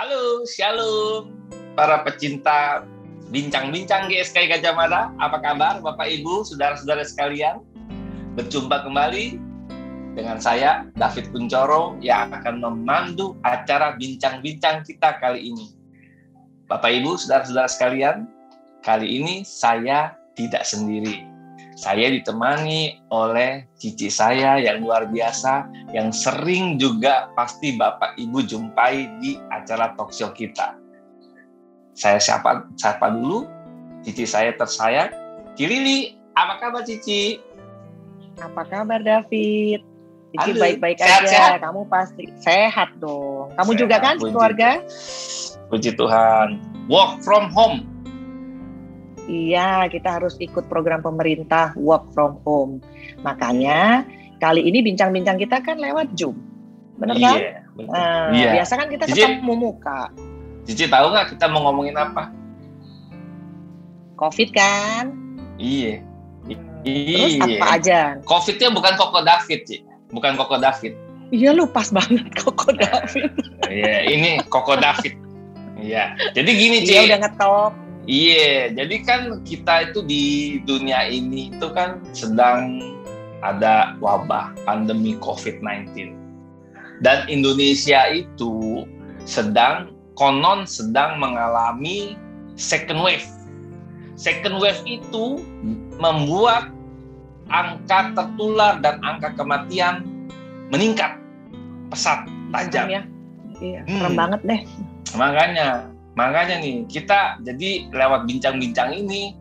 Halo, shalom para pecinta bincang-bincang GSKI Gajah Mada. Apa kabar Bapak Ibu, saudara-saudara sekalian? Berjumpa kembali dengan saya, David Kuncoro, yang akan memandu acara bincang-bincang kita kali ini. Bapak Ibu, saudara-saudara sekalian, kali ini saya tidak sendiri. Saya ditemani oleh cici saya yang luar biasa, yang sering juga pasti Bapak Ibu jumpai di acara talkshow kita. Saya sapa dulu, cici saya tersayang, Cilili. Apa kabar Cici? Apa kabar David? Cici Halo. baik-baik Sehat, aja. sehat? Kamu pasti sehat dong. Kamu Sehat, juga kan puji keluarga? Puji Tuhan. Work from home. Iya, kita harus ikut program pemerintah work from home. Makanya kali ini bincang-bincang kita kan lewat Zoom. Bener kan? Iya, betul. Nah, Iya. biasa kan kita Cici, ketemu muka. Cici tahu nggak kita mau ngomongin apa? Covid kan? Iya. Terus Iya. apa aja? Covid-nya bukan Koko David, Ci. Bukan Koko David. Iya, lu pas banget Koko David. Iya, ini Koko David. Iya. Jadi gini, Ci. Iya, udah ngetop. Iya, jadi kan kita itu di dunia ini itu kan sedang ada wabah pandemi COVID-19. Dan Indonesia itu konon sedang mengalami second wave. Second wave itu membuat angka tertular dan angka kematian meningkat pesat tajam. Ya. Iya, serem banget deh. Makanya nih, kita jadi lewat bincang-bincang ini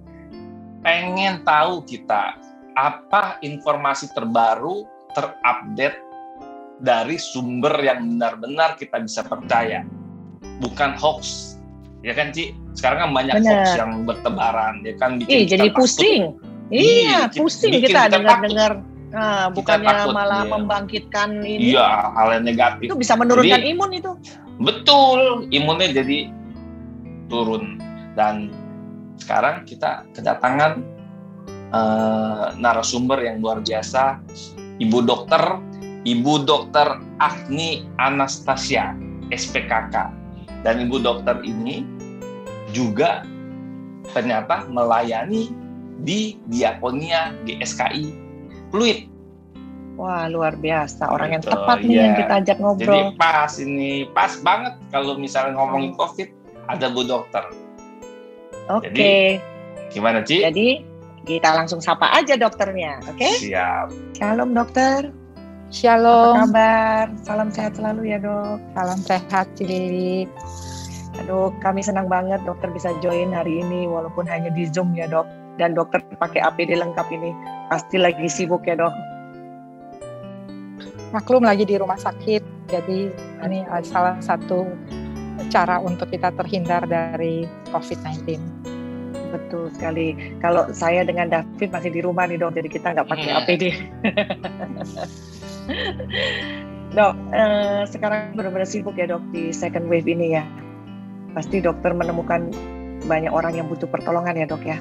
pengen tahu kita apa informasi terbaru, terupdate dari sumber yang benar-benar kita bisa percaya. Bukan hoax. Ya kan, Ci? Sekarang kan banyak hoax yang bertebaran, ya kan bikin jadi kita pusing. takut. Iya, pusing kita dengar-dengar. Nah, bukannya takut, malah iya. membangkitkan ini. Iya, hal yang negatif. Itu bisa menurunkan Jadi, imun itu. Betul, imunnya jadi turun. Dan sekarang kita kedatangan narasumber yang luar biasa, Ibu Dokter Agni Anastasia, SPKK. Dan Ibu Dokter ini juga ternyata melayani di Diakonia GSKI Pluit. Wah, luar biasa. Orang yang Betul, tepat nih ya. yang kita ajak ngobrol. Jadi pas banget kalau misalnya ngomongin COVID, ada Bu Dokter. Oke. Jadi, gimana, Ci? Jadi, kita langsung sapa aja dokternya, oke? Siap. Shalom dokter. Shalom. Apa kabar? Salam sehat selalu ya dok. Salam sehat, Cilili. Aduh, kami senang banget dokter bisa join hari ini walaupun hanya di Zoom ya dok. Dan dokter pakai APD lengkap ini. Pasti lagi sibuk ya dok. Maklum lagi di rumah sakit, jadi ini salah satu cara untuk kita terhindar dari COVID-19. Betul sekali. Kalau saya dengan David masih di rumah nih dok, jadi kita nggak pakai APD. Dok, sekarang benar-benar sibuk ya dok di second wave ini ya. Pasti dokter menemukan banyak orang yang butuh pertolongan ya dok ya.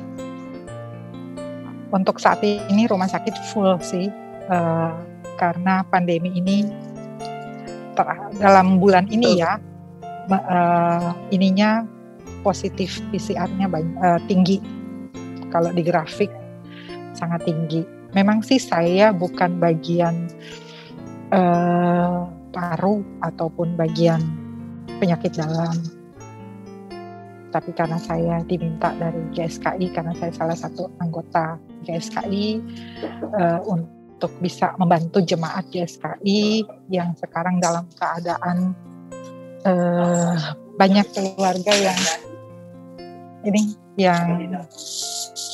Untuk saat ini rumah sakit full sih, karena pandemi ini dalam bulan ini ya, ininya positif PCR-nya tinggi. Kalau di grafik sangat tinggi. Memang sih saya bukan bagian paru ataupun bagian penyakit dalam. Tapi karena saya diminta dari GSKI, karena saya salah satu anggota GSKI, untuk bisa membantu jemaat GSKI yang sekarang dalam keadaan banyak keluarga yang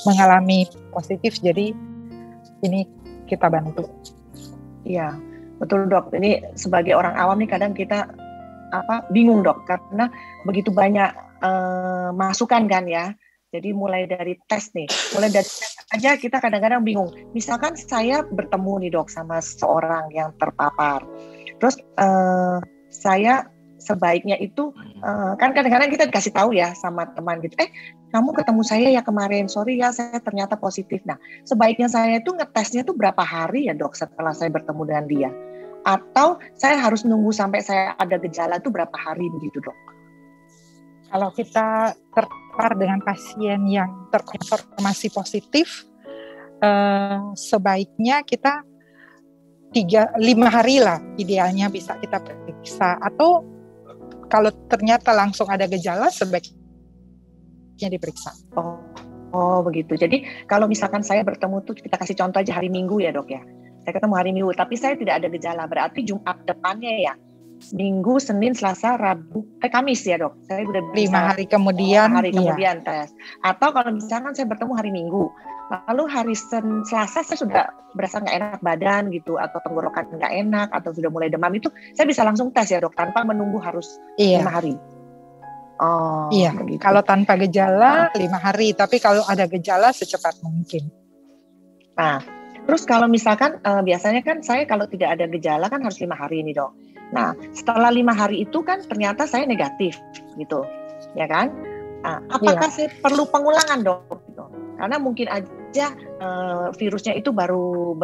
mengalami positif, jadi ini kita bantu. Iya, betul dok. Ini sebagai orang awam nih kadang kita bingung dok, karena begitu banyak masukan kan ya. Jadi mulai dari tes aja kita kadang-kadang bingung. Misalkan saya bertemu nih dok sama seorang yang terpapar, terus saya sebaiknya itu kan kadang-kadang kita dikasih tahu ya sama teman gitu, kamu ketemu saya ya kemarin, sorry ya saya ternyata positif. Nah, sebaiknya saya itu ngetesnya tuh berapa hari ya dok setelah saya bertemu dengan dia? Atau saya harus nunggu sampai saya ada gejala itu berapa hari begitu dok? Kalau kita terpapar dengan pasien yang terkonfirmasi positif, sebaiknya kita 5 hari lah idealnya bisa kita periksa, atau kalau ternyata langsung ada gejala sebaiknya diperiksa. Oh begitu. Jadi kalau misalkan saya bertemu tuh, kita kasih contoh aja hari Minggu ya dok ya. Saya ketemu hari Minggu, tapi saya tidak ada gejala, berarti Jumat depannya ya. Minggu, Senin, Selasa, Rabu, Kamis ya dok. Saya udah 5 hari kemudian. Kemudian tes. Atau kalau misalkan saya bertemu hari Minggu, lalu hari Selasa saya sudah berasa nggak enak badan gitu, atau tenggorokan nggak enak, atau sudah mulai demam, itu saya bisa langsung tes ya dok, tanpa menunggu harus 5 hari. Oh iya. Begitu. Kalau tanpa gejala 5 hari, tapi kalau ada gejala secepat mungkin. Nah, terus kalau misalkan biasanya kan saya kalau tidak ada gejala kan harus 5 hari ini dok. Nah, setelah 5 hari itu kan ternyata saya negatif gitu, ya kan? Nah, apakah saya perlu pengulangan dok? Gitu? Karena mungkin aja virusnya itu baru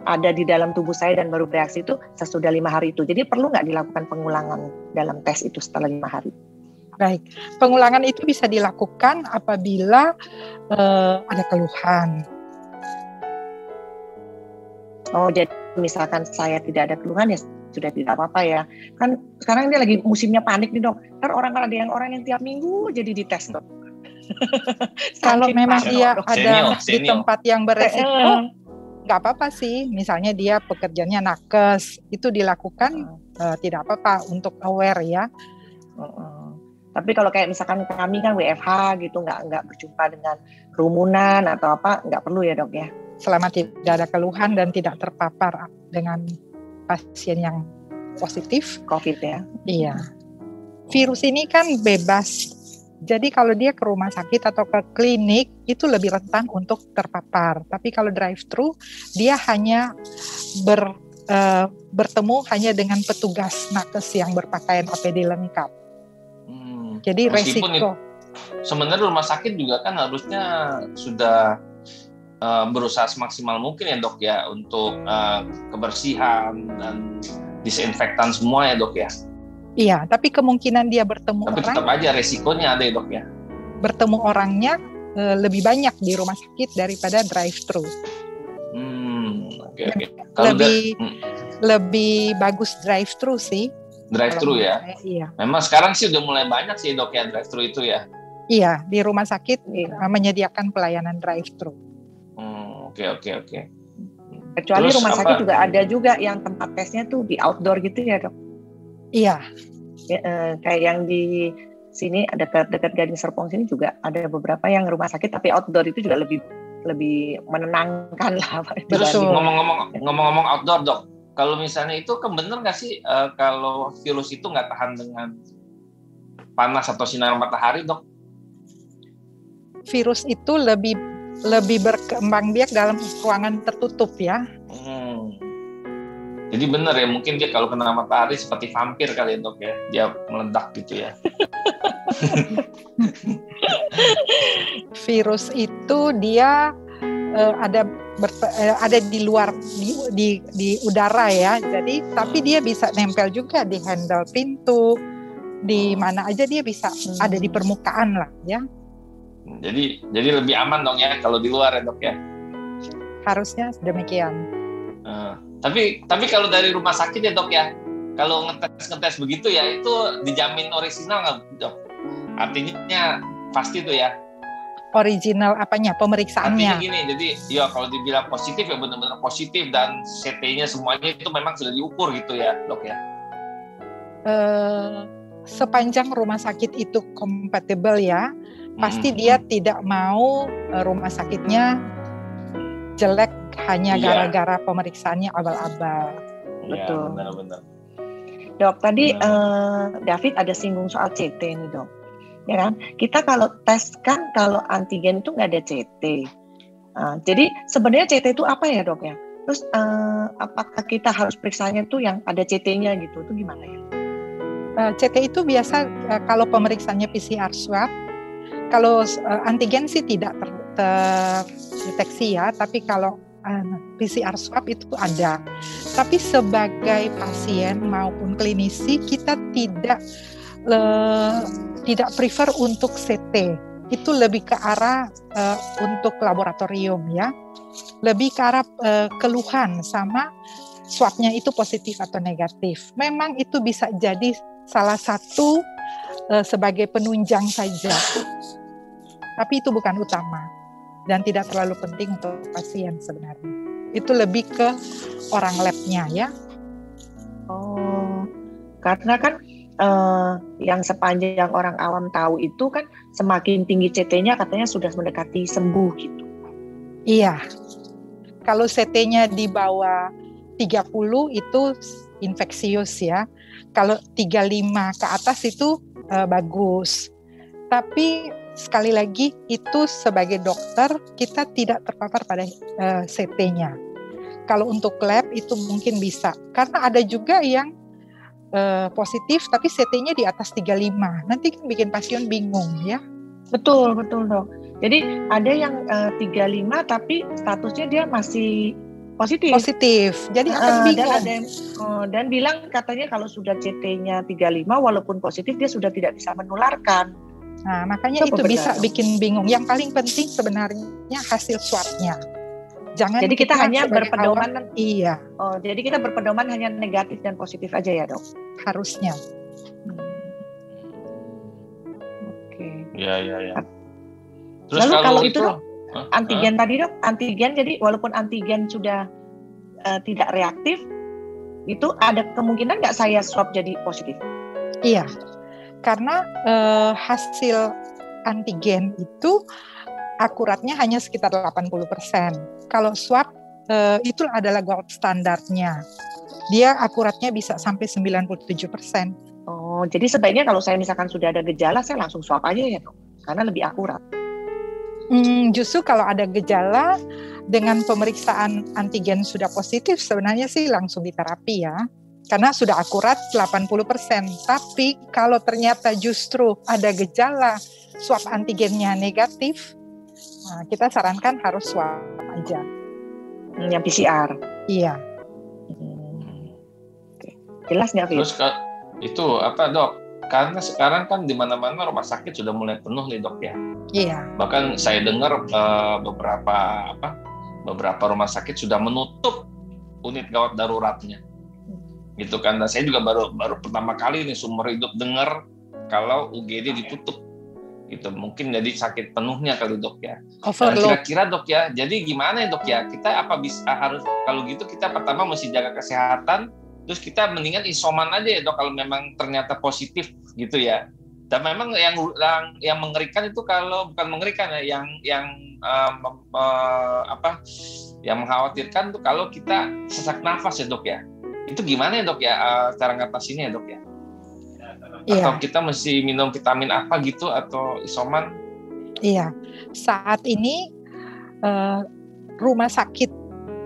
ada di dalam tubuh saya dan baru bereaksi itu sesudah 5 hari itu. Jadi perlu nggak dilakukan pengulangan dalam tes itu setelah 5 hari? Baik, pengulangan itu bisa dilakukan apabila ada keluhan. Oh, jadi misalkan saya tidak ada keluhan ya sudah tidak apa-apa ya. Kan sekarang ini lagi musimnya panik nih dok. Kan orang yang tiap minggu jadi dites dok. Kalau memang dia ada di tempat yang beresiko, nggak apa-apa sih. Misalnya dia pekerjaannya nakes, itu dilakukan tidak apa-apa untuk aware ya. Tapi kalau kayak misalkan kami kan WFH gitu, nggak berjumpa dengan kerumunan atau apa, nggak perlu ya dok ya. Selama tidak ada keluhan dan tidak terpapar dengan pasien yang positif COVID ya. Iya. Virus ini kan bebas. Jadi kalau dia ke rumah sakit atau ke klinik itu lebih rentan untuk terpapar. Tapi kalau drive-thru dia hanya bertemu hanya dengan petugas nakes yang berpakaian APD lengkap. Jadi resiko. Sebenarnya rumah sakit juga kan harusnya sudah berusaha semaksimal mungkin ya dok ya untuk kebersihan dan disinfektan semua ya dok ya. Iya, tapi kemungkinan dia bertemu tapi tetap aja resikonya ada ya dok ya. Bertemu orangnya lebih banyak di rumah sakit daripada drive-thru. Okay. Lebih bagus drive-thru sih. Drive-thru ya. Iya. Memang sekarang sih udah mulai banyak sih dok ya drive-thru itu ya. Iya, di rumah sakit menyediakan pelayanan drive-thru. Oke. Kecuali terus rumah sakit juga ada juga yang tempat tesnya tuh di outdoor gitu ya dok? Iya. Kayak yang di sini dekat Gading Serpong sini juga ada beberapa yang rumah sakit tapi outdoor itu juga lebih menenangkan lah. Betul. Ngomong-ngomong outdoor dok, kalau misalnya itu kan bener nggak sih kalau virus itu nggak tahan dengan panas atau sinar matahari dok? Virus itu lebih berkembang biak dalam ruangan tertutup ya. Jadi benar ya, mungkin dia kalau kena matahari seperti vampir kali ya dok ya, dia meledak gitu ya. Virus itu dia ada di luar di udara ya. Jadi tapi dia bisa nempel juga di handle pintu, di mana aja dia bisa ada di permukaan lah ya. Jadi lebih aman dong ya kalau di luar ya dok ya. Harusnya demikian. Tapi kalau dari rumah sakit ya dok ya, kalau ngetes begitu ya itu dijamin orisinal nggak dok? Artinya pasti tuh ya. Original apanya? Pemeriksaannya. Artinya gini, jadi ya kalau dibilang positif ya benar-benar positif dan CT-nya semuanya itu memang sudah diukur gitu ya dok ya. Sepanjang rumah sakit itu kompatibel ya. Pasti dia tidak mau rumah sakitnya jelek hanya gara-gara pemeriksaannya abal-abal. Betul. Benar-benar. Dok, tadi David ada singgung soal CT nih dok. Ya kan? Kita kalau tes kan kalau antigen itu nggak ada CT. Jadi sebenarnya CT itu apa ya dok ya? Terus apakah kita harus periksanya tuh yang ada CT-nya gitu? Itu gimana ya? CT itu biasa kalau pemeriksaannya PCR swab. Kalau antigen sih tidak terdeteksi ya, tapi kalau PCR swab itu ada. Tapi sebagai pasien maupun klinisi kita tidak tidak prefer untuk CT. Itu lebih ke arah untuk laboratorium ya. Lebih ke arah keluhan sama swabnya itu positif atau negatif. Memang itu bisa jadi salah satu sebagai penunjang saja. Tapi itu bukan utama dan tidak terlalu penting untuk pasien sebenarnya. Itu lebih ke orang lab-nya ya. Oh, karena kan yang sepanjang orang awam tahu itu kan semakin tinggi CT-nya katanya sudah mendekati sembuh gitu. Iya. Kalau CT-nya di bawah 30 itu infeksius ya. Kalau 35 ke atas itu bagus. Tapi sekali lagi itu sebagai dokter kita tidak terpapar pada CT-nya. Kalau untuk lab itu mungkin bisa. Karena ada juga yang positif tapi CT-nya di atas 35. Nanti kan bikin pasien bingung ya. Betul dok. Jadi ada yang 35 tapi statusnya dia masih positif. Jadi akan bingung. Dan bilang katanya kalau sudah CT-nya 35 walaupun positif dia sudah tidak bisa menularkan. Nah, makanya itu bisa bikin bingung. Yang paling penting sebenarnya hasil swabnya. Jangan jadi kita hanya berpedoman. Iya. Oh, jadi kita berpedoman hanya negatif dan positif aja ya dok? Harusnya. Oke. Ya. Terus lalu kalau itu dok, antigen tadi dok, antigen jadi walaupun antigen sudah tidak reaktif, itu ada kemungkinan nggak saya swab jadi positif? Iya, karena hasil antigen itu akuratnya hanya sekitar 80%. Kalau swab itu adalah gold standarnya. Dia akuratnya bisa sampai 97%. Oh, jadi sebaiknya kalau saya misalkan sudah ada gejala, saya langsung swab aja ya dok? Karena lebih akurat. Justru kalau ada gejala dengan pemeriksaan antigen sudah positif sebenarnya sih langsung diterapi ya. Karena sudah akurat 80%. Tapi kalau ternyata justru ada gejala swab antigennya negatif, nah kita sarankan harus swab aja. Yang PCR? Iya. Oke. Jelas nggak, Fit? Terus itu apa dok? Karena sekarang kan di mana-mana rumah sakit sudah mulai penuh nih dok ya. Iya. Bahkan saya dengar beberapa rumah sakit sudah menutup unit gawat daruratnya. Gitu kan. Dan saya juga baru pertama kali nih seumur hidup dengar kalau UGD ditutup. Gitu. Mungkin jadi sakit penuhnya kali dok ya. Overload. Kira-kira dok ya. Jadi gimana ya dok ya? Kita harus kalau gitu kita pertama mesti jaga kesehatan. Terus kita mendingan isoman aja ya dok kalau memang ternyata positif gitu ya. Dan memang yang mengerikan itu kalau bukan mengerikan ya, yang mengkhawatirkan tuh kalau kita sesak nafas ya dok ya. Itu gimana ya dok ya cara ngatasinnya ya dok ya? Atau kita mesti minum vitamin apa gitu atau isoman? Iya. Saat ini rumah sakit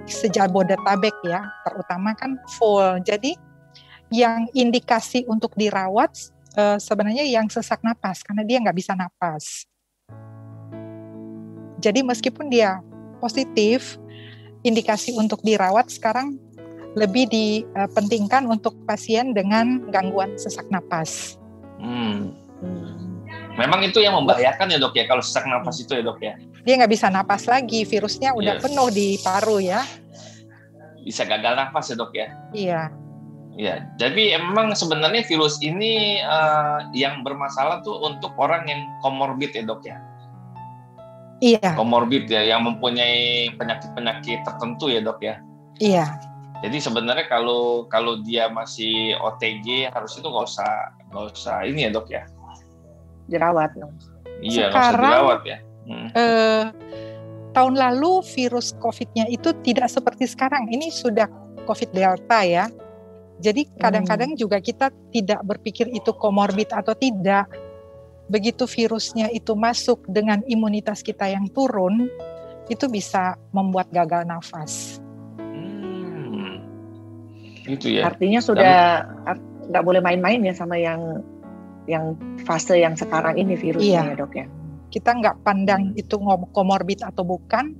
se-Jabodetabek ya, terutama kan full. Jadi yang indikasi untuk dirawat sebenarnya yang sesak napas karena dia nggak bisa napas. Jadi meskipun dia positif, indikasi untuk dirawat sekarang lebih dipentingkan untuk pasien dengan gangguan sesak napas. Memang itu yang membahayakan ya dok ya kalau sesak napas itu ya dok ya. Dia nggak bisa napas lagi, virusnya udah penuh di paru ya. Bisa gagal napas ya dok ya. Iya. Ya, jadi emang sebenarnya virus ini yang bermasalah tuh untuk orang yang komorbid ya dok ya. Iya. Komorbid ya, yang mempunyai penyakit-penyakit tertentu ya dok ya. Iya. Jadi sebenarnya kalau dia masih OTG harus itu nggak usah ini ya dok ya. Dirawat. Iya, nggak usah dirawat ya. Tahun lalu virus COVID-nya itu tidak seperti sekarang. Ini sudah COVID Delta ya. Jadi kadang-kadang juga kita tidak berpikir itu komorbid atau tidak. Begitu virusnya itu masuk dengan imunitas kita yang turun, itu bisa membuat gagal nafas. Gitu ya. Artinya sudah nggak boleh main-main ya sama yang fase yang sekarang ini virusnya ya dok ya. Kita nggak pandang itu komorbid atau bukan,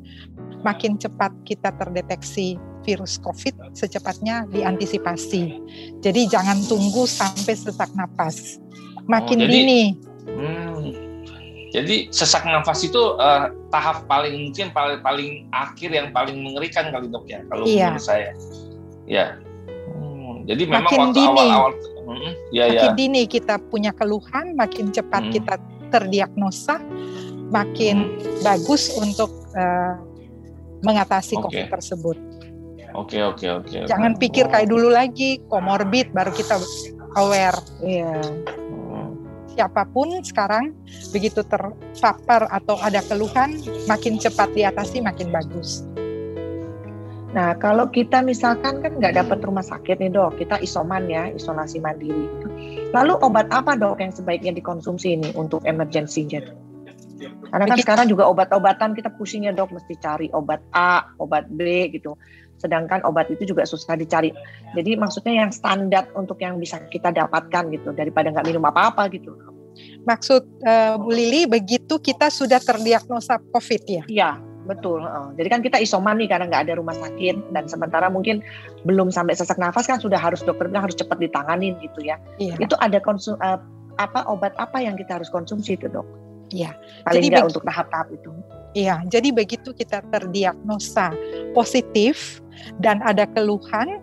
makin cepat kita terdeteksi virus COVID, secepatnya diantisipasi. Jadi jangan tunggu sampai sesak napas. makin jadi, dini. Jadi sesak nafas itu tahap paling akhir yang paling mengerikan kali dok ya, kalau menurut saya. Ya. Jadi memang makin waktu dini. awal-awal, makin dini kita punya keluhan, makin cepat kita terdiagnosa, makin bagus untuk mengatasi COVID tersebut. Oke. Jangan pikir kayak dulu lagi, komorbid baru kita aware. Iya. Siapapun sekarang begitu terpapar atau ada keluhan, makin cepat diatasi makin bagus. Nah, kalau kita misalkan kan nggak dapat rumah sakit nih dok, kita isoman ya, isolasi mandiri. Lalu obat apa dok yang sebaiknya dikonsumsi ini untuk emergency-nya? Karena kan sekarang juga obat-obatan kita pusingnya dok, mesti cari obat A, obat B gitu. Sedangkan obat itu juga susah dicari. Jadi maksudnya yang standar untuk yang bisa kita dapatkan gitu, daripada nggak minum apa-apa gitu. Maksud Bu Lili, begitu kita sudah terdiagnosa COVID ya? Iya, betul. Jadi kan kita isoman nih karena nggak ada rumah sakit, dan sementara mungkin belum sampai sesak nafas kan sudah harus dokter bilang harus cepat ditanganin gitu ya. Iya. Itu ada obat apa yang kita harus konsumsi itu dok? Iya. Paling nggak untuk tahap-tahap itu. Iya, jadi begitu kita terdiagnosa positif dan ada keluhan,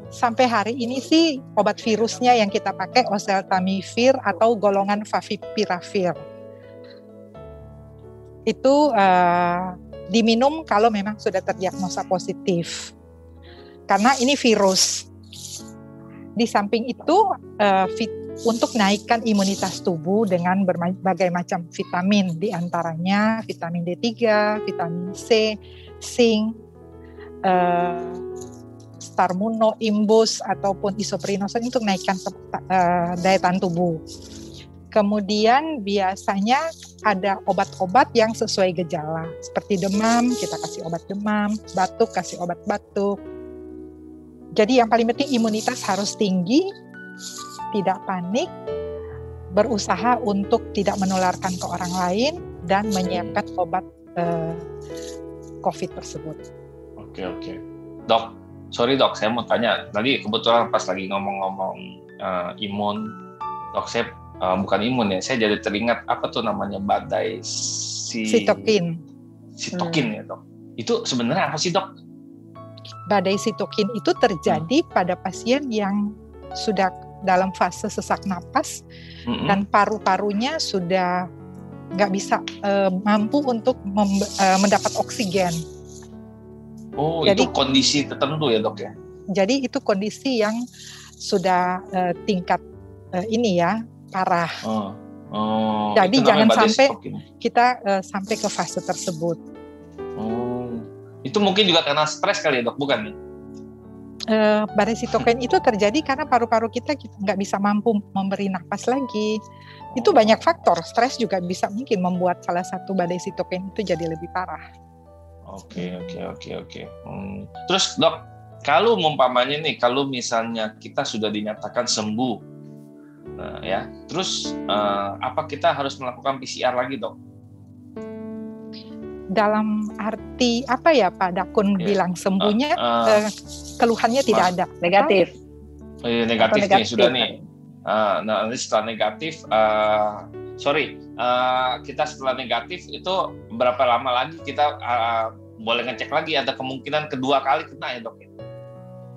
sampai hari ini sih obat virusnya yang kita pakai oseltamivir atau golongan favipiravir. Itu diminum kalau memang sudah terdiagnosa positif. Karena ini virus. Di samping itu untuk naikkan imunitas tubuh dengan berbagai macam vitamin, di antaranya vitamin D3, vitamin C, zinc, Starmuno, Imbus ataupun isoprinoson untuk naikkan daya tahan tubuh. Kemudian biasanya ada obat-obat yang sesuai gejala, seperti demam, kita kasih obat demam, batuk, kasih obat batuk. Jadi yang paling penting imunitas harus tinggi, tidak panik, berusaha untuk tidak menularkan ke orang lain, dan menyiapkan obat COVID tersebut. Oke. Dok, sorry dok, saya mau tanya. Tadi kebetulan pas lagi ngomong-ngomong imun, dok saya bukan imun ya, saya jadi teringat apa tuh namanya badai sitokin. Sitokin ya dok. Itu sebenarnya apa sih dok? Badai sitokin itu terjadi pada pasien yang sudah dalam fase sesak napas dan paru-parunya sudah nggak bisa mampu untuk mendapat oksigen. Oh, jadi, itu kondisi tertentu ya dok ya? Jadi itu kondisi yang sudah tingkat ini ya, parah. Jadi jangan sampai kita sampai ke fase tersebut. Itu mungkin juga karena stres kali ya dok, bukan nih? Badai sitokin itu terjadi karena paru-paru kita nggak bisa mampu memberi napas lagi. Itu banyak faktor, stres juga bisa mungkin membuat salah satu badai sitokin itu jadi lebih parah. Oke. Terus dok, kalau umpamanya nih, kalau misalnya kita sudah dinyatakan sembuh, ya, terus apa kita harus melakukan PCR lagi dok? Dalam arti apa ya Pak Dakun bilang sembuhnya, keluhannya tidak ada. Negatif. Negatif nih sudah nih. Nah, nanti setelah negatif, kita setelah negatif itu berapa lama lagi kita boleh ngecek lagi, ada kemungkinan kedua kali kena ya dok?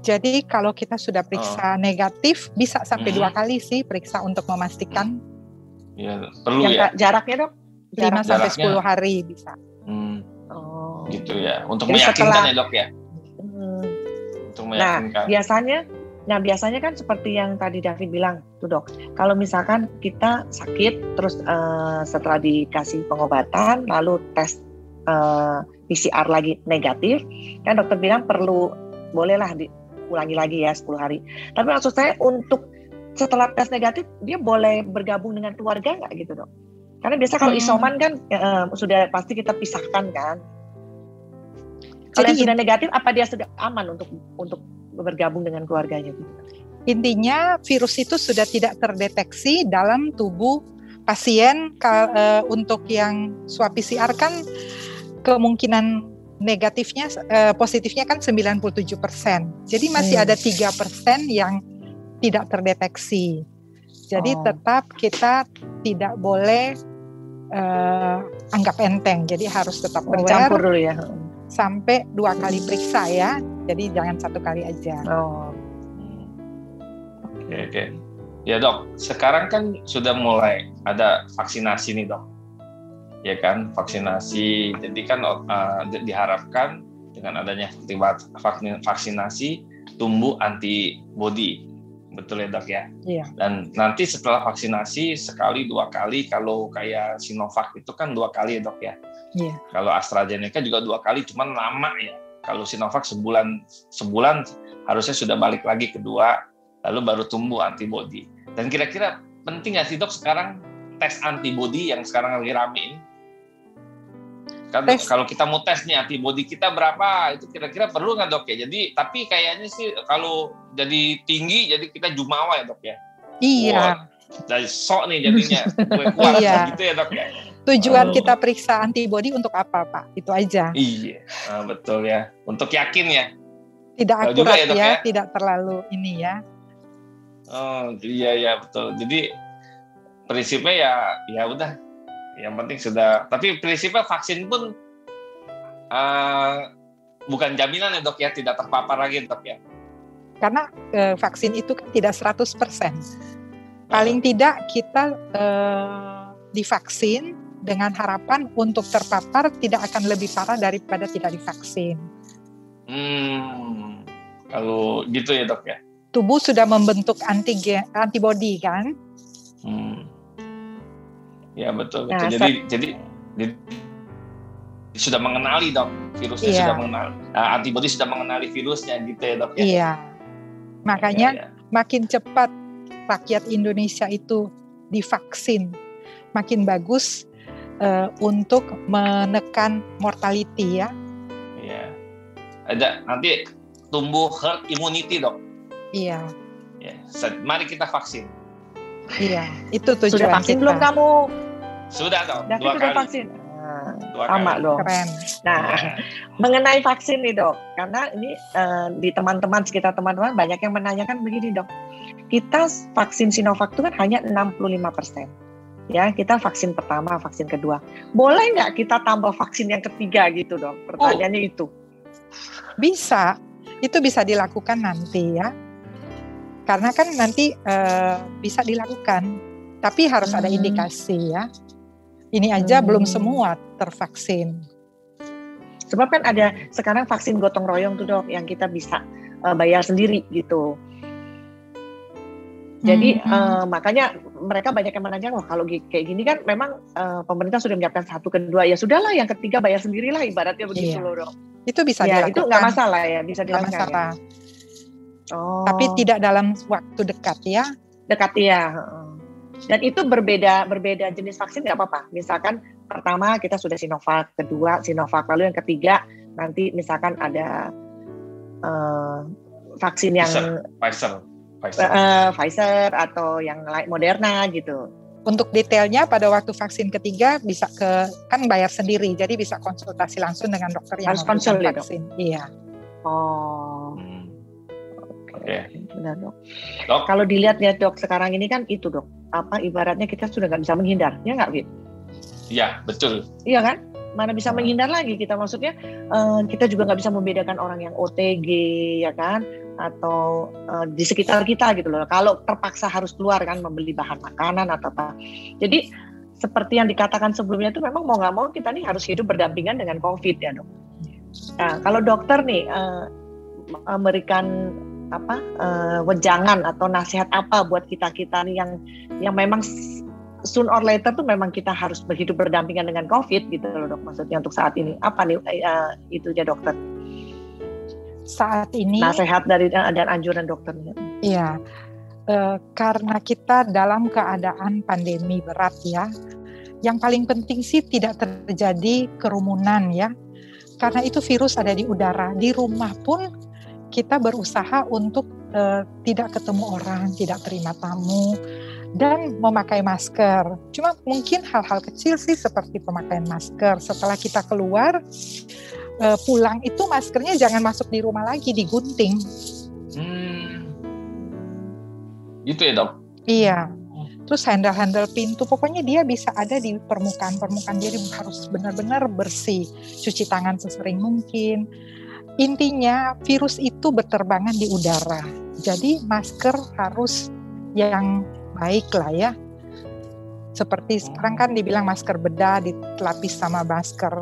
Jadi kalau kita sudah periksa negatif, bisa sampai 2 kali sih periksa untuk memastikan. Ya, perlu ya. Jaraknya dok? 5-10 hari bisa. Gitu ya, untuk meyakinkan ya dok ya. Untuk meyakinkan. Nah biasanya kan seperti yang tadi David bilang tuh dok, kalau misalkan kita sakit terus setelah dikasih pengobatan lalu tes PCR lagi negatif, kan dokter bilang bolehlah diulangi lagi ya 10 hari. Tapi maksud saya untuk setelah tes negatif dia boleh bergabung dengan keluarga nggak gitu dok? Karena biasa kalau isoman kan sudah pasti kita pisahkan kan. Kalau yang sudah negatif, apa dia sudah aman untuk bergabung dengan keluarganya? Intinya virus itu sudah tidak terdeteksi dalam tubuh pasien. Untuk yang swab PCR kan kemungkinan negatifnya, positifnya kan 97%. Jadi masih ada 3% yang tidak terdeteksi. Jadi tetap kita tidak boleh anggap enteng. Jadi harus tetap campur dulu ya. Sampai 2 kali periksa ya. Jadi jangan 1 kali aja. Oke. Ya dok, sekarang kan sudah mulai ada vaksinasi nih dok, ya kan, vaksinasi. Jadi kan diharapkan dengan adanya vaksinasi tumbuh antibody, betul ya dok ya? Iya. Dan nanti setelah vaksinasi 1-2 kali, kalau kayak Sinovac itu kan 2 kali ya dok ya? Iya. Kalau AstraZeneca juga 2 kali, cuman lama ya. Kalau Sinovac sebulan harusnya sudah balik lagi kedua, lalu baru tumbuh antibody. Dan kira-kira penting nggak sih dok sekarang tes antibody yang sekarang lagi rame ini? Kalau kita mau tes nih antibody kita berapa, itu kira-kira perlu nggak dok ya? Jadi tapi kayaknya sih kalau jadi tinggi, jadi kita jumawa ya dok ya? Iya. Dari sok nih jadinya kuat gitu ya dok ya? Tujuan kita periksa antibody untuk apa Pak? Itu aja. Iya, betul ya. Untuk yakin ya? Tidak akurat ya, tidak terlalu ini ya. Oh iya betul. Jadi prinsipnya ya udah, yang penting sudah. Tapi prinsipnya vaksin pun bukan jaminan ya dok ya, tidak terpapar lagi dok ya. Karena vaksin itu kan tidak 100%. Paling tidak kita divaksin dengan harapan untuk terpapar tidak akan lebih parah daripada tidak divaksin. Kalau gitu ya dok ya. Tubuh sudah membentuk antibody kan? Ya betul. Jadi sudah mengenali dok virusnya, sudah mengenal antibody sudah mengenali virusnya gitu ya dok ya. Iya. Makanya makin cepat rakyat Indonesia itu divaksin, makin bagus untuk menekan mortality ya. Iya. Ada nanti tumbuh herd immunity dok. Iya. Ya, mari kita vaksin. Iya, itu tujuan. Sudah vaksin kita. belum kamu? Sudah dong. 2 sudah kali. Vaksin. Sama dong. Keren. Nah, mengenai vaksin nih dok, karena ini di teman-teman sekitar teman-teman banyak yang menanyakan begini dok. Kita vaksin Sinovac itu kan hanya 65%. Ya, kita vaksin pertama, vaksin kedua. Boleh nggak kita tambah vaksin yang ketiga gitu dok? Pertanyaannya itu. Bisa, itu bisa dilakukan nanti ya. Karena kan nanti bisa dilakukan, tapi harus ada indikasi ya. Ini aja belum semua tervaksin. Sebab kan ada sekarang vaksin gotong royong tuh dok, yang kita bisa bayar sendiri gitu. Jadi makanya mereka banyak yang menanyakan, wah kalau kayak gini kan memang pemerintah sudah menyiapkan 1, 2, ya sudahlah yang ketiga bayar sendirilah ibaratnya begitu loh dok. Itu bisa dilakukan. Itu nggak masalah ya, bisa dilakukan. Ya. Tapi tidak dalam waktu dekat ya. Dekat ya. Dan itu berbeda jenis vaksin nggak apa-apa. Misalkan pertama kita sudah Sinovac, kedua Sinovac, lalu yang ketiga nanti misalkan ada vaksin yang Pfizer atau yang lain Moderna gitu. Untuk detailnya pada waktu vaksin ketiga bisa kan bayar sendiri, jadi bisa konsultasi langsung dengan dokter yang memberikan vaksin. Iya. Oke. Benar dok. Kalau dilihat ya dok sekarang ini kan itu dok, ibaratnya kita sudah nggak bisa menghindar, ya nggak Fit? Iya betul. Iya kan? Mana bisa menghindar lagi kita, maksudnya kita juga nggak bisa membedakan orang yang OTG ya kan, atau di sekitar kita gitu loh. Kalau terpaksa harus keluar kan membeli bahan makanan atau apa. Jadi seperti yang dikatakan sebelumnya itu memang mau nggak mau kita nih harus hidup berdampingan dengan COVID ya dok. Nah kalau dokter nih memberikan wejangan atau nasihat apa buat kita nih yang memang soon or later tuh memang kita harus berhidup berdampingan dengan COVID gitu loh dok, maksudnya untuk saat ini apa nih itu ya dokter saat ini nasihat dari dan anjuran dokternya? Iya, karena kita dalam keadaan pandemi berat ya, yang paling penting sih tidak terjadi kerumunan ya, karena itu virus ada di udara. Di rumah pun kita berusaha untuk tidak ketemu orang, tidak terima tamu, dan memakai masker. Cuma mungkin hal-hal kecil sih seperti pemakaian masker. Setelah kita keluar, pulang itu maskernya jangan masuk di rumah lagi, digunting. Gitu ya dok? Iya. terus handle pintu, pokoknya dia bisa ada di permukaan, jadi harus benar-benar bersih, cuci tangan sesering mungkin. Intinya virus itu berterbangan di udara, jadi masker harus yang baik lah ya. Seperti sekarang kan dibilang masker bedah dilapis sama masker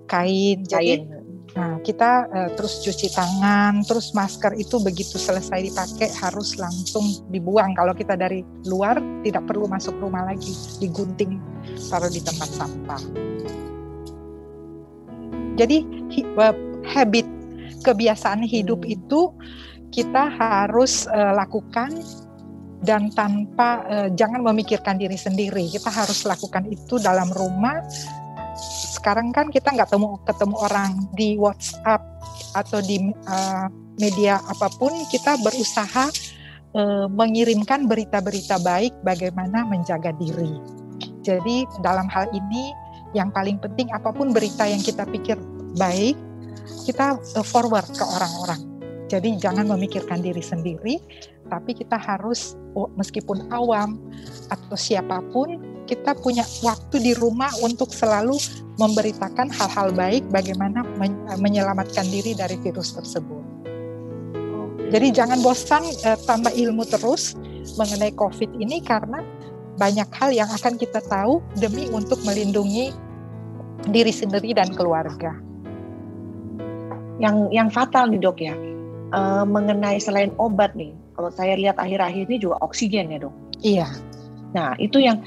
kain. Jadi nah, kita terus cuci tangan, terus masker itu begitu selesai dipakai harus langsung dibuang. Kalau kita dari luar tidak perlu masuk rumah lagi, digunting, taruh di tempat sampah. Jadi habit, kebiasaan hidup itu kita harus lakukan, dan tanpa jangan memikirkan diri sendiri. Kita harus lakukan itu dalam rumah. Sekarang kan kita nggak ketemu orang di WhatsApp atau di media apapun, kita berusaha mengirimkan berita-berita baik bagaimana menjaga diri. Jadi dalam hal ini yang paling penting, apapun berita yang kita pikir baik, kita forward ke orang-orang. Jadi jangan memikirkan diri sendiri, tapi kita harus, meskipun awam atau siapapun, kita punya waktu di rumah untuk selalu memberitakan hal-hal baik bagaimana menyelamatkan diri dari virus tersebut. Jadi jangan bosan tambah ilmu terus mengenai COVID ini, karena banyak hal yang akan kita tahu demi untuk melindungi diri sendiri dan keluarga. Yang fatal nih dok ya, mengenai selain obat nih, kalau saya lihat akhir-akhir ini juga oksigen ya dok. Iya. Nah itu yang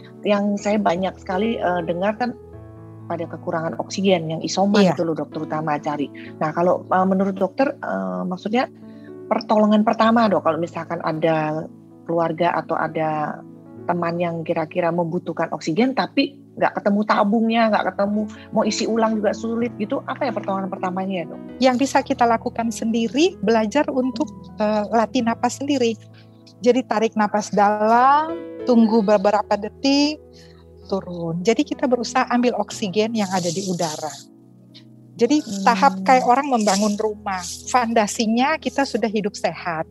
saya banyak sekali dengar kan, pada kekurangan oksigen, yang isoman itu loh dok, terutama cari. Nah kalau menurut dokter, maksudnya pertolongan pertama dok, kalau misalkan ada keluarga atau ada teman yang kira-kira membutuhkan oksigen tapi nggak ketemu tabungnya, nggak ketemu, mau isi ulang juga sulit gitu, apa ya pertolongan pertamanya ya dok? Yang bisa kita lakukan sendiri, belajar untuk latih napas sendiri. Jadi tarik napas dalam, tunggu beberapa detik, turun. Jadi kita berusaha ambil oksigen yang ada di udara. Jadi tahap kayak orang membangun rumah, fondasinya kita sudah hidup sehat.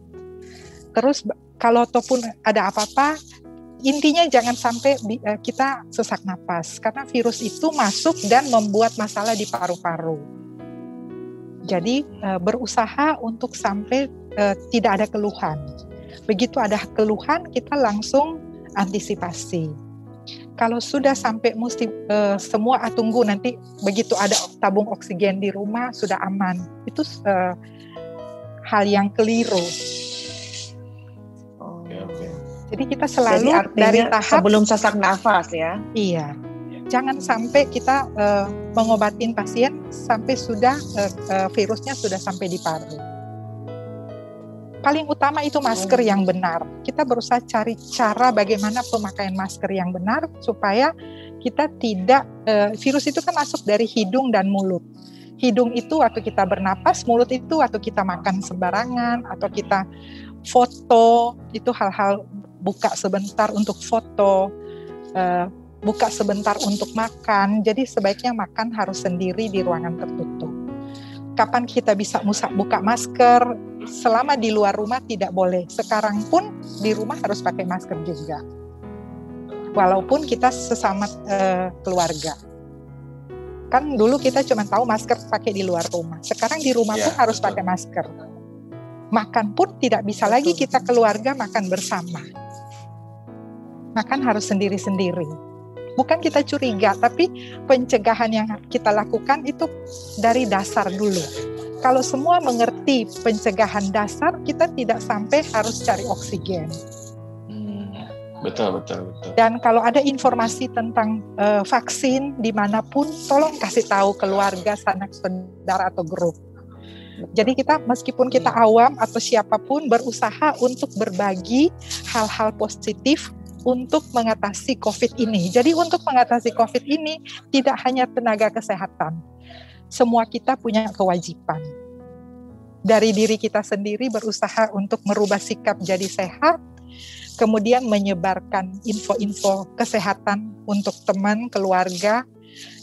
Terus kalau ataupun ada apa-apa, intinya jangan sampai kita sesak napas, karena virus itu masuk dan membuat masalah di paru-paru. Jadi berusaha untuk sampai tidak ada keluhan. Begitu ada keluhan, kita langsung antisipasi. Kalau sudah sampai mesti semua tunggu nanti begitu ada tabung oksigen di rumah sudah aman, itu hal yang keliru. Jadi kita selalu dari tahap sebelum sesak nafas ya. Iya. Jangan sampai kita mengobatin pasien sampai sudah virusnya sudah sampai di paru. Paling utama itu masker yang benar. Kita berusaha cari cara bagaimana pemakaian masker yang benar supaya kita tidak, virus itu kan masuk dari hidung dan mulut. Hidung itu waktu kita bernapas, mulut itu waktu kita makan sembarangan atau kita foto, itu hal-hal buka sebentar untuk foto, buka sebentar untuk makan. Jadi sebaiknya makan harus sendiri di ruangan tertutup. Kapan kita bisa buka masker? Selama di luar rumah tidak boleh. Sekarang pun di rumah harus pakai masker juga. Walaupun kita sesama keluarga. Kan dulu kita cuma tahu masker pakai di luar rumah. Sekarang di rumah pun harus pakai masker. Makan pun tidak bisa lagi kita keluarga makan bersama. Makan harus sendiri-sendiri. Bukan kita curiga, tapi pencegahan yang kita lakukan itu dari dasar dulu. Kalau semua mengerti pencegahan dasar, kita tidak sampai harus cari oksigen. Betul. Dan kalau ada informasi tentang vaksin dimanapun, tolong kasih tahu keluarga, sanak saudara atau grup. Jadi kita meskipun kita awam atau siapapun berusaha untuk berbagi hal-hal positif untuk mengatasi COVID ini. Jadi untuk mengatasi COVID ini tidak hanya tenaga kesehatan. Semua kita punya kewajiban. Dari diri kita sendiri berusaha untuk merubah sikap jadi sehat, kemudian menyebarkan info-info kesehatan untuk teman, keluarga.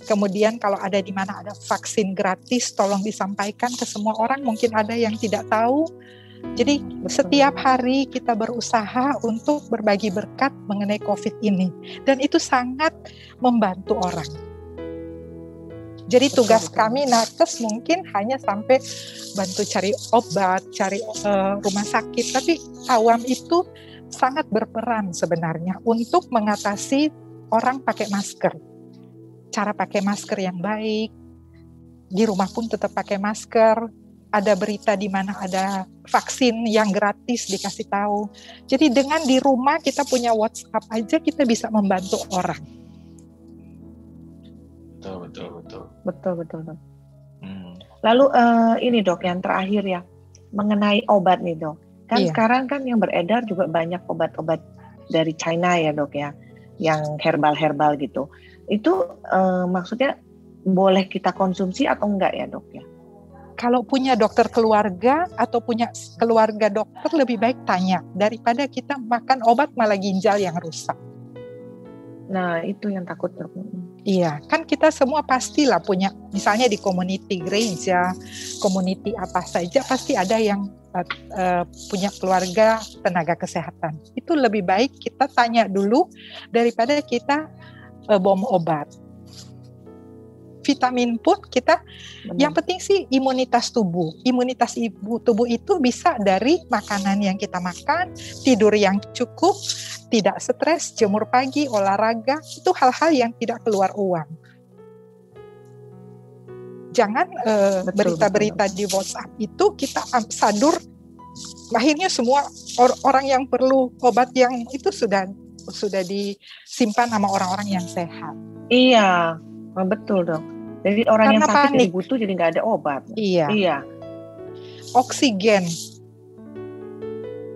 Kemudian kalau ada di mana ada vaksin gratis, tolong disampaikan ke semua orang. Mungkin ada yang tidak tahu, Jadi setiap hari kita berusaha untuk berbagi berkat mengenai COVID ini. Dan itu sangat membantu orang. Jadi tugas kami nakes mungkin hanya sampai bantu cari obat, cari rumah sakit. Tapi awam itu sangat berperan sebenarnya untuk mengatasi orang pakai masker. Cara pakai masker yang baik. Di rumah pun tetap pakai masker. Ada berita di mana ada vaksin yang gratis dikasih tahu. Jadi dengan di rumah kita punya WhatsApp aja kita bisa membantu orang. Betul. Lalu ini dok yang terakhir ya mengenai obat nih dok. Kan sekarang kan yang beredar juga banyak obat-obat dari China ya dok ya, yang herbal gitu. Itu maksudnya boleh kita konsumsi atau enggak ya dok ya? Kalau punya dokter keluarga atau punya keluarga dokter lebih baik tanya daripada kita makan obat malah ginjal yang rusak. Nah itu yang takut dok. Iya, kan kita semua pastilah punya, misalnya di community gereja, community apa saja pasti ada yang punya keluarga tenaga kesehatan. Itu lebih baik kita tanya dulu daripada kita bom obat. Vitamin pun kita, yang penting sih imunitas tubuh. Imunitas tubuh itu bisa dari makanan yang kita makan, tidur yang cukup, tidak stres, jemur pagi, olahraga, itu hal-hal yang tidak keluar uang. Jangan berita-berita di WhatsApp itu kita sadur, akhirnya semua orang yang perlu obat yang itu sudah disimpan sama orang-orang yang sehat. Iya, betul dok. Jadi orang Karena yang sakit panik. jadi butuh, jadi nggak ada obat. Iya. Oksigen,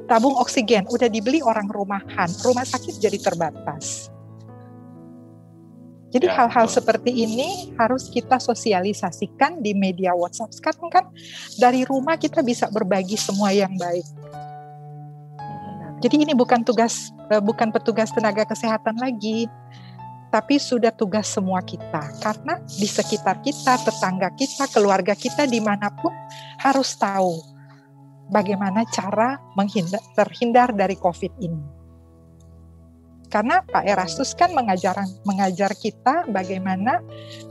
tabung oksigen udah dibeli orang rumahan, rumah sakit jadi terbatas. Jadi hal-hal seperti ini harus kita sosialisasikan di media WhatsApp. Sekarang kan dari rumah kita bisa berbagi semua yang baik. Jadi ini bukan petugas tenaga kesehatan lagi, tapi sudah tugas semua kita. Karena di sekitar kita, tetangga kita, keluarga kita, dimanapun harus tahu bagaimana cara terhindar dari COVID ini. Karena Pak Erastus kan mengajar kita bagaimana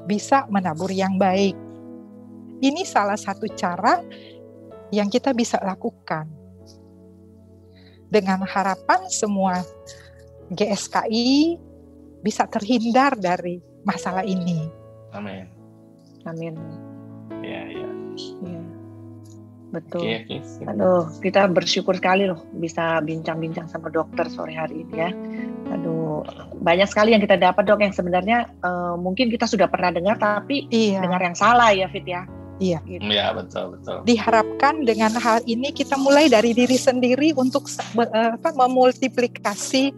bisa menabur yang baik. Ini salah satu cara yang kita bisa lakukan. Dengan harapan semua GSKI bisa terhindar dari masalah ini. Amin. Ya. Betul. Okay. Aduh, kita bersyukur sekali loh bisa bincang-bincang sama dokter sore hari ini ya. Aduh, banyak sekali yang kita dapat dok yang sebenarnya mungkin kita sudah pernah dengar tapi dengar yang salah ya Fit ya. Iya. Gitu. Ya betul. Diharapkan dengan hal ini kita mulai dari diri sendiri untuk memultiplikasi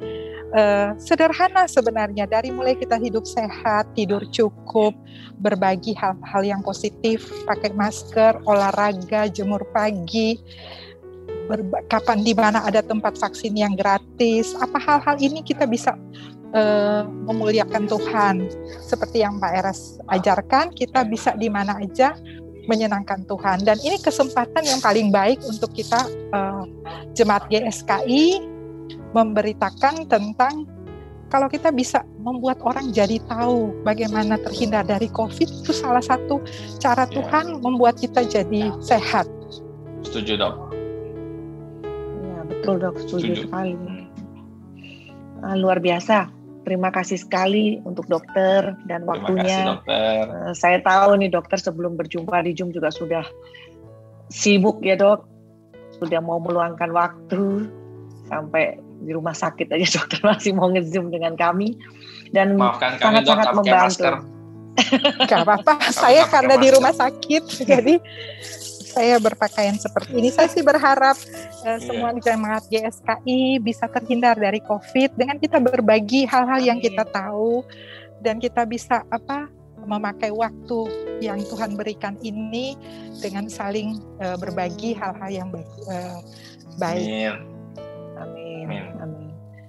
sederhana sebenarnya, dari mulai kita hidup sehat, tidur cukup, berbagi hal-hal yang positif, pakai masker, olahraga, jemur pagi, kapan di mana ada tempat vaksin yang gratis, apa hal-hal ini kita bisa memuliakan Tuhan. Seperti yang Pak Eras ajarkan, kita bisa di mana aja menyenangkan Tuhan. Dan ini kesempatan yang paling baik untuk kita Jemaat GSKI memberitakan tentang kalau kita bisa membuat orang jadi tahu bagaimana terhindar dari COVID, itu salah satu cara Tuhan membuat kita jadi sehat. Setuju dok. Ya betul dok, setuju sekali. Luar biasa. Terima kasih sekali untuk dokter dan waktunya. Terima kasih dokter. Saya tahu nih dokter sebelum berjumpa di Zoom juga sudah sibuk ya dok. Sudah mau meluangkan waktu sampai di rumah sakit aja dokter masih mau nge-Zoom dengan kami. Dan maafkan kami dok, sangat membantu. Gak apa-apa, saya karena di rumah sakit, jadi saya berpakaian seperti ini. Saya sih berharap semua jemaat GSKI bisa terhindar dari COVID dengan kita berbagi hal-hal yang kita tahu dan kita bisa memakai waktu yang Tuhan berikan ini dengan saling berbagi hal-hal yang baik. Amin.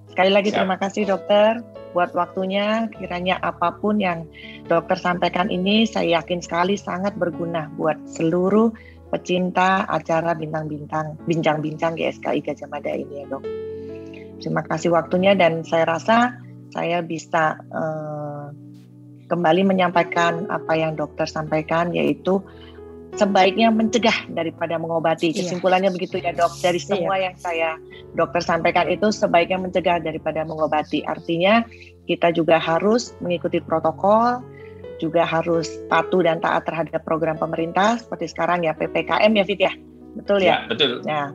Sekali lagi terima kasih dokter buat waktunya. Kiranya apapun yang dokter sampaikan ini saya yakin sekali sangat berguna buat seluruh pecinta acara bincang-bincang GSKI Gajah Mada ini ya dok. Terima kasih waktunya, dan saya rasa saya bisa kembali menyampaikan apa yang dokter sampaikan, yaitu sebaiknya mencegah daripada mengobati. Kesimpulannya begitu ya dok, dari semua yang dokter sampaikan itu sebaiknya mencegah daripada mengobati. Artinya kita juga harus mengikuti protokol, juga harus patuh dan taat terhadap program pemerintah seperti sekarang ya PPKM ya Fit ya, betul ya? Ya betul. Nah,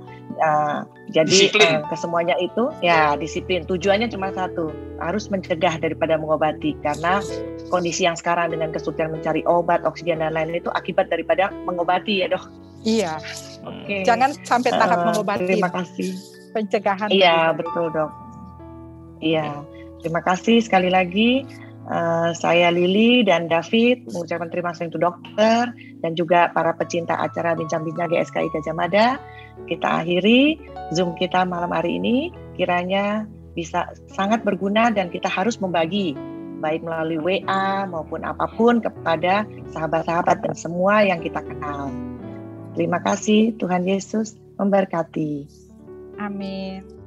jadi kesemuanya itu ya disiplin. Tujuannya cuma satu, harus mencegah daripada mengobati, karena kondisi yang sekarang dengan kesulitan mencari obat, oksigen dan lain-lain itu akibat daripada mengobati ya dok. Iya. Oke. Jangan sampai tahap mengobati. Terima kasih. Pencegahan. Iya betul dok. Iya. Terima kasih sekali lagi. Saya Lili dan David mengucapkan terima kasih untuk dokter dan juga para pecinta acara bincang-bincang GSKI Gajah Mada. Kita akhiri Zoom kita malam hari ini, kiranya bisa sangat berguna dan kita harus membagi baik melalui WA maupun apapun kepada sahabat-sahabat dan semua yang kita kenal. Terima kasih, Tuhan Yesus memberkati. Amin.